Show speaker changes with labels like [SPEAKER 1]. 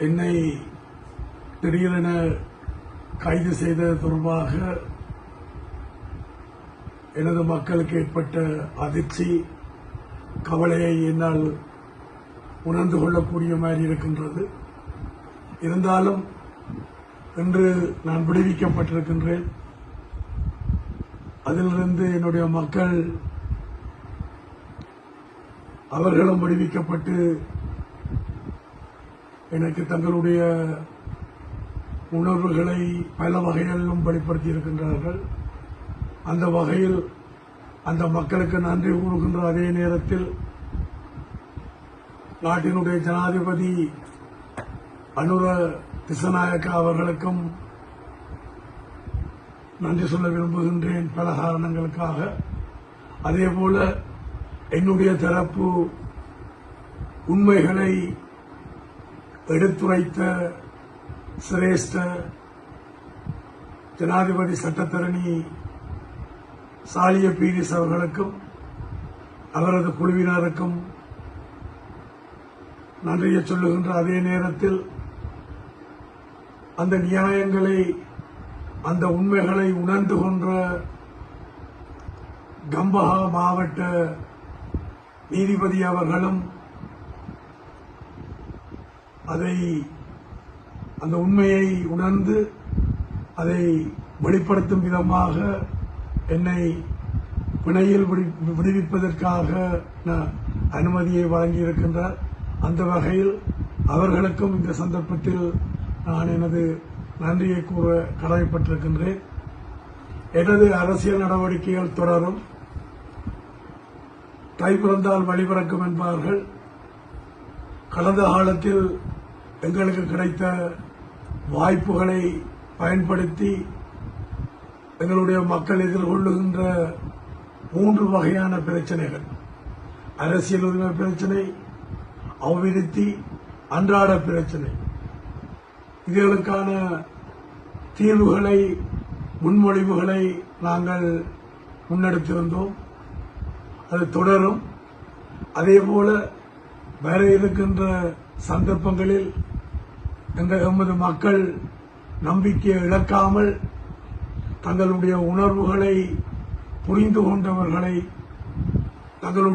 [SPEAKER 1] என்னை திடீரென கைது செய்தது தொடர்பாக எனது மக்களுக்கு ஏற்பட்ட அதிர்ச்சி, கவலையை என்னால் உணர்ந்து கொள்ளக்கூடிய மாதிரி இருக்கின்றது. இருந்தாலும் இன்று நான் விடுவிக்கப்பட்டிருக்கின்றேன். அதிலிருந்து என்னுடைய மக்கள் அவர்களும் விடுவிக்கப்பட்டு எனக்கு தங்களுடைய உணர்வுகளை பல வகைகளிலும் வெளிப்படுத்தி இருக்கின்றார்கள். அந்த வகையில் அந்த மக்களுக்கு நன்றி கூறுகின்ற அதே நேரத்தில் நாட்டினுடைய ஜனாதிபதி அனுர திசநாயக்க அவர்களுக்கும் நன்றி சொல்ல விரும்புகின்றேன் பல காரணங்களுக்காக. அதேபோல என்னுடைய தரப்பு உண்மைகளை எடுத்துரைத்த சிரேஷ்ட ஜனாதிபதி சட்டத்தரணி சாலிய பீரிஸ் அவர்களுக்கும் அவரது குழுவினருக்கும் நன்றியை சொல்லுகின்ற அதே நேரத்தில் அந்த நியாயங்களை, அந்த உண்மைகளை உணர்ந்து கொன்ற கம்பஹா மாவட்ட நீதிபதி அவர்களும் அந்த உண்மையை உணர்ந்து அதை வெளிப்படுத்தும் விதமாக என்னை பிணையில் விடுவிப்பதற்காக அனுமதியை வழங்கியிருக்கின்றார். அந்த வகையில் அவர்களுக்கும் இந்த சந்தர்ப்பத்தில் நான் எனது நன்றியை கூற கடமைப்பட்டிருக்கின்றேன். எனது அரசியல் நடவடிக்கைகள் தொடரும். கை பிறந்தால் வழிபிறக்கும் என்பார்கள். கடந்த காலத்தில் எங்களுக்கு கிடைத்த வாய்ப்புகளை பயன்படுத்தி எங்களுடைய மக்கள் எதிர்கொள்ளுகின்ற 3 வகையான பிரச்சனைகள், அரசியல் உரிமை பிரச்சனை, அபிவிருத்தி, அன்றாட பிரச்சனை, இதுகளுக்கான தீர்வுகளை, முன்மொழிவுகளை நாங்கள் முன்னெடுத்திருந்தோம். அது தொடரும். அதேபோல வர இருக்கின்ற சந்தர்ப்பங்களில் எமது மக்கள் நம்பிக்கையை இழக்காமல் தங்களுடைய உணர்வுகளை புரிந்து கொண்டவர்களை தங்களுடைய